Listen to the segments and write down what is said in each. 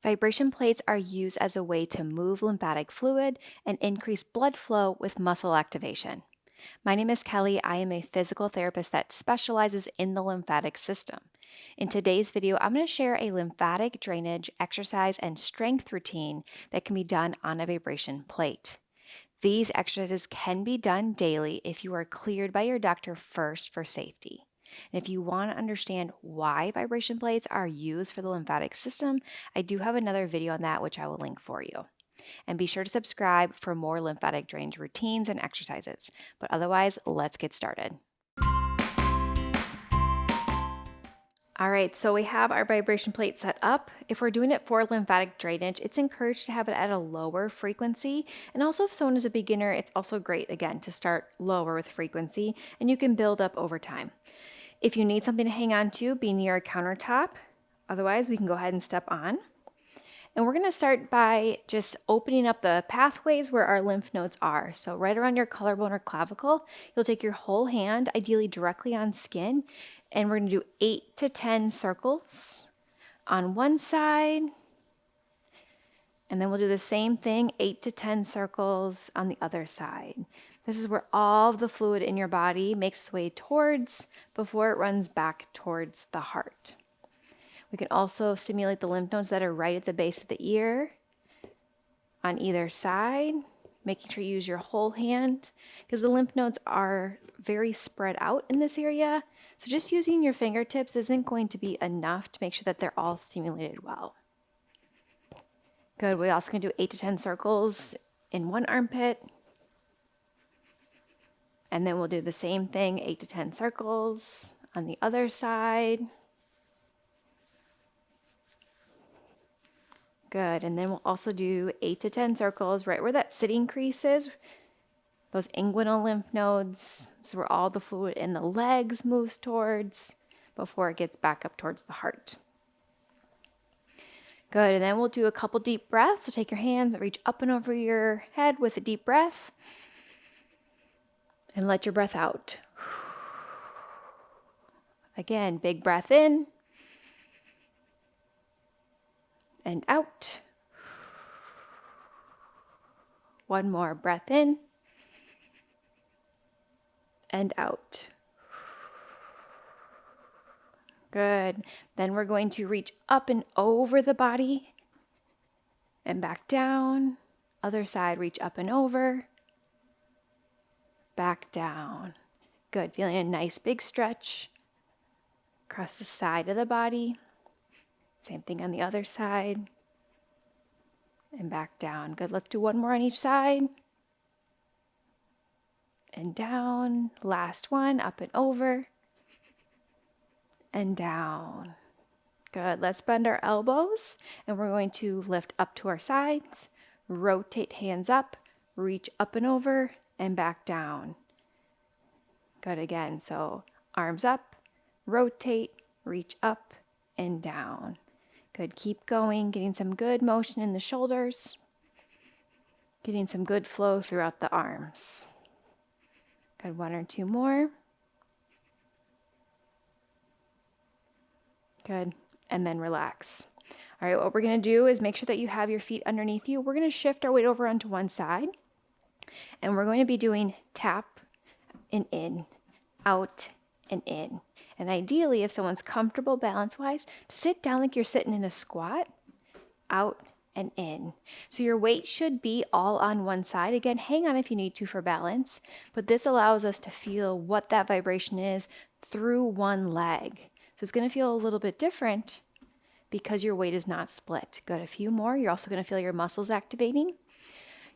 Vibration plates are used as a way to move lymphatic fluid and increase blood flow with muscle activation. My name is Kelly. I am a physical therapist that specializes in the lymphatic system. In today's video, I'm going to share a lymphatic drainage exercise and strength routine that can be done on a vibration plate. These exercises can be done daily if you are cleared by your doctor first for safety. And if you want to understand why vibration plates are used for the lymphatic system, I do have another video on that which I will link for you. And be sure to subscribe for more lymphatic drainage routines and exercises. But otherwise, let's get started. All right, so we have our vibration plate set up. If we're doing it for lymphatic drainage, it's encouraged to have it at a lower frequency. And also if someone is a beginner, it's also great, again, to start lower with frequency, and you can build up over time. If you need something to hang on to, be near a countertop. Otherwise, we can go ahead and step on. And we're gonna start by just opening up the pathways where our lymph nodes are. So right around your collarbone or clavicle, you'll take your whole hand, ideally directly on skin, and we're gonna do 8 to 10 circles on one side. And then we'll do the same thing, 8 to 10 circles on the other side. This is where all of the fluid in your body makes its way towards before it runs back towards the heart. We can also stimulate the lymph nodes that are right at the base of the ear on either side, making sure you use your whole hand because the lymph nodes are very spread out in this area. So just using your fingertips isn't going to be enough to make sure that they're all stimulated well. Good. We also can do 8 to 10 circles in one armpit. And then we'll do the same thing, 8 to 10 circles on the other side. Good, and then we'll also do 8 to 10 circles right where that sitting crease is, those inguinal lymph nodes. This is where all the fluid in the legs moves towards before it gets back up towards the heart. Good, and then we'll do a couple deep breaths. So take your hands, reach up and over your head with a deep breath. And let your breath out. Again, big breath in and out. One more breath in and out. Good. Then we're going to reach up and over the body and back down. Other side, reach up and over. Back down. Good. Feeling a nice big stretch across the side of the body. Same thing on the other side. And back down. Good. Let's do one more on each side. And down. Last one. Up and over. And down. Good. Let's bend our elbows. And we're going to lift up to our sides. Rotate hands up. Reach up and over. And back down. Good again. So arms up, rotate, reach up and down. Good. Keep going, getting some good motion in the shoulders, getting some good flow throughout the arms. Good. One or two more. Good. And then relax. All right, what we're going to do is make sure that you have your feet underneath you. We're going to shift our weight over onto one side. And we're going to be doing tap and in, out and in. And ideally, if someone's comfortable balance-wise, to sit down like you're sitting in a squat, out and in. So your weight should be all on one side. Again, hang on if you need to for balance, but this allows us to feel what that vibration is through one leg. So it's going to feel a little bit different because your weight is not split. Good. A few more. You're also going to feel your muscles activating.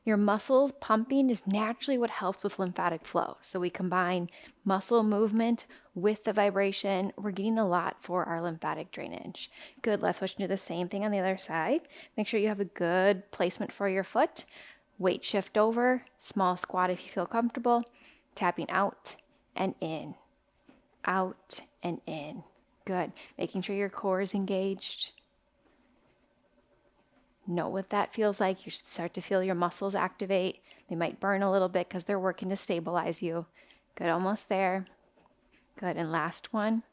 Your muscles pumping is naturally what helps with lymphatic flow. So we combine muscle movement with the vibration. We're getting a lot for our lymphatic drainage. Good. Let's switch and do the same thing on the other side. Make sure you have a good placement for your foot. Weight shift over. Small squat if you feel comfortable. Tapping out and in. Out and in. Good. Making sure your core is engaged. Know what that feels like. You should start to feel your muscles activate. They might burn a little bit because they're working to stabilize you. Good, almost there. Good, and last one.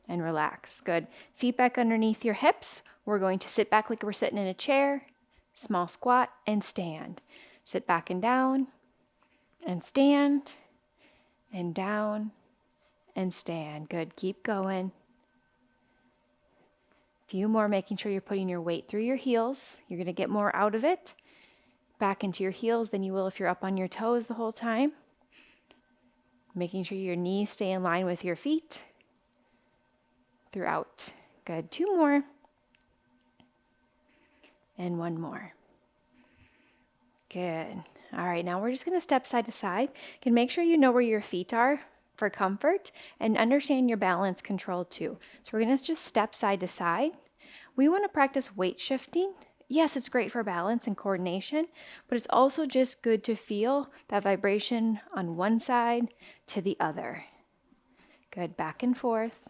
and relax. Good. Feet back underneath your hips. We're going to sit back like we're sitting in a chair, small squat, and stand. Sit back and down, and stand, and down, and stand. Good. Keep going. Few more, making sure you're putting your weight through your heels. You're going to get more out of it back into your heels than you will if you're up on your toes the whole time. Making sure your knees stay in line with your feet throughout. Good. 2 more. And 1 more. Good. All right, now we're just going to step side to side. You can make sure you know where your feet are for comfort and understand your balance control too. So we're going to just step side to side. We want to practice weight shifting. Yes, it's great for balance and coordination, but it's also just good to feel that vibration on one side to the other. Good. Back and forth.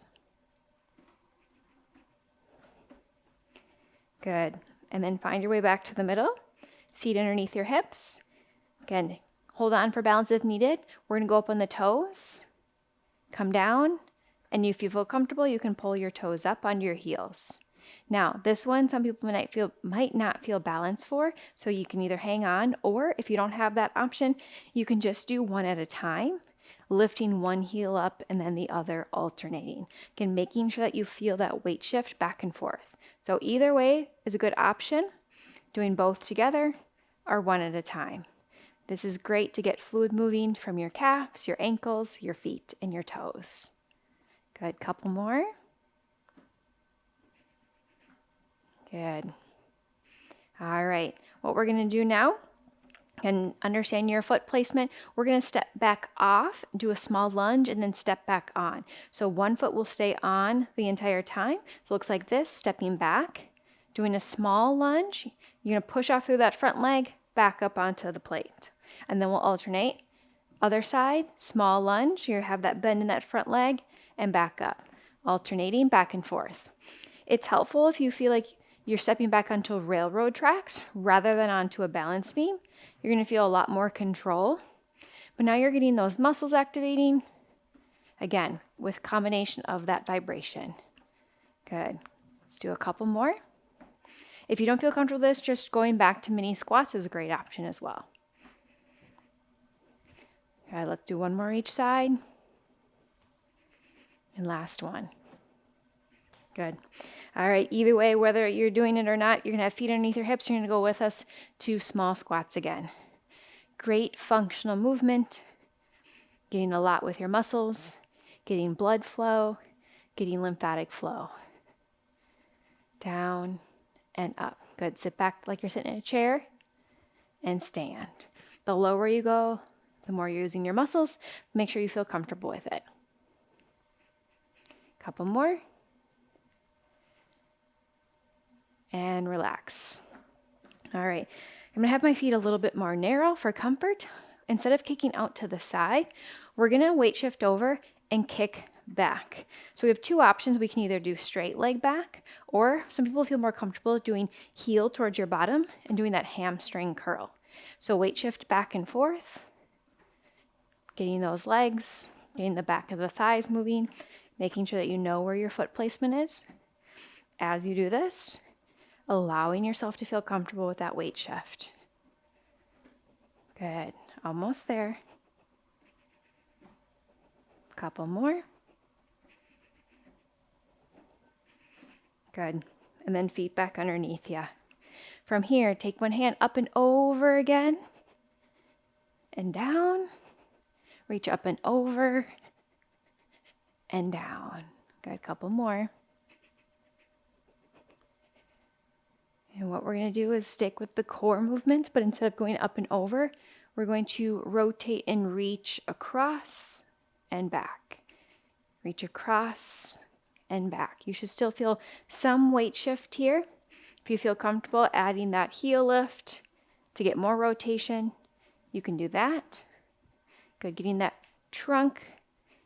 Good. And then find your way back to the middle. Feet underneath your hips. Again, hold on for balance if needed. We're going to go up on the toes, come down, and if you feel comfortable, you can pull your toes up onto your heels. Now, this one, some people might not feel balance for, so you can either hang on, or if you don't have that option, you can just do one at a time, lifting one heel up and then the other alternating. Again, making sure that you feel that weight shift back and forth. So either way is a good option, doing both together or one at a time. This is great to get fluid moving from your calves, your ankles, your feet, and your toes. Good. Couple more. Good. All right. What we're going to do now, and understand your foot placement, we're going to step back off, do a small lunge, and then step back on. So one foot will stay on the entire time. So it looks like this, stepping back, doing a small lunge. You're going to push off through that front leg, back up onto the plate. And then we'll alternate. Other side, small lunge. You have that bend in that front leg and back up. Alternating back and forth. It's helpful if you feel like you're stepping back onto railroad tracks rather than onto a balance beam. You're going to feel a lot more control. But now you're getting those muscles activating, again, with combination of that vibration. Good. Let's do a couple more. If you don't feel comfortable with this, just going back to mini squats is a great option as well. All right, let's do one more each side. And last one. Good. All right, either way, whether you're doing it or not, you're going to have feet underneath your hips. You're going to go with us to small squats again. Great functional movement, getting a lot with your muscles, getting blood flow, getting lymphatic flow. Down and up. Good. Sit back like you're sitting in a chair and stand. The lower you go, the more you're using your muscles. Make sure you feel comfortable with it. Couple more. And relax. All right. I'm going to have my feet a little bit more narrow for comfort. Instead of kicking out to the side, we're going to weight shift over and kick back. So we have 2 options. We can either do straight leg back, or some people feel more comfortable doing heel towards your bottom and doing that hamstring curl. So weight shift back and forth, getting those legs, getting the back of the thighs moving, making sure that you know where your foot placement is. As you do this, allowing yourself to feel comfortable with that weight shift. Good. Almost there. Couple more. Good. And then feet back underneath you. From here, take one hand up and over again. And down. Reach up and over. And down. Good. Couple more. And what we're going to do is stick with the core movements, but instead of going up and over, we're going to rotate and reach across and back. Reach across and back. You should still feel some weight shift here. If you feel comfortable adding that heel lift to get more rotation, you can do that. Good. Getting that trunk.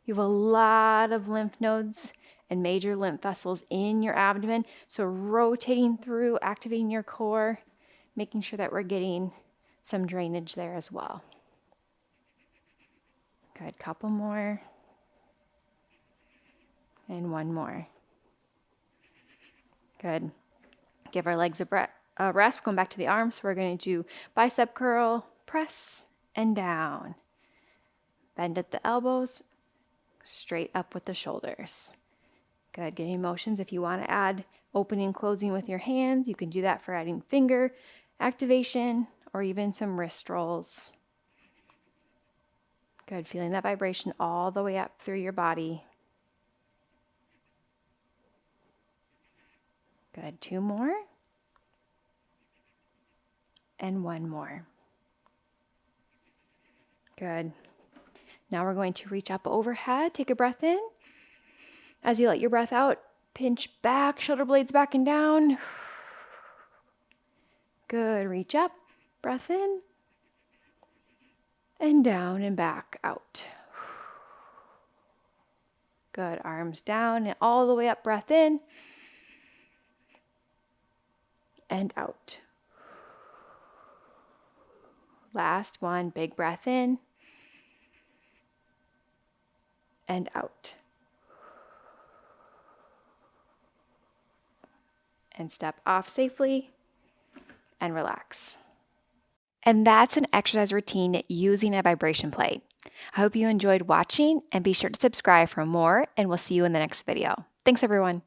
You have a lot of lymph nodes and major lymph vessels in your abdomen. So rotating through, activating your core, making sure that we're getting some drainage there as well. Good. Couple more. And one more. Good. Give our legs a rest. We're going back to the arms. We're going to do bicep curl, press, and down. Bend at the elbows, straight up with the shoulders. Good. Getting motions. If you want to add opening and closing with your hands, you can do that for adding finger activation or even some wrist rolls. Good. Feeling that vibration all the way up through your body. Good. Two more. And one more. Good. Now we're going to reach up overhead. Take a breath in. As you let your breath out, pinch back, shoulder blades back and down. Good. Reach up, breath in, and down and back out. Good. Arms down and all the way up, breath in, and out. Last one, big breath in and out. And step off safely and relax. And that's an exercise routine using a vibration plate. I hope you enjoyed watching, and be sure to subscribe for more, and we'll see you in the next video. Thanks, everyone.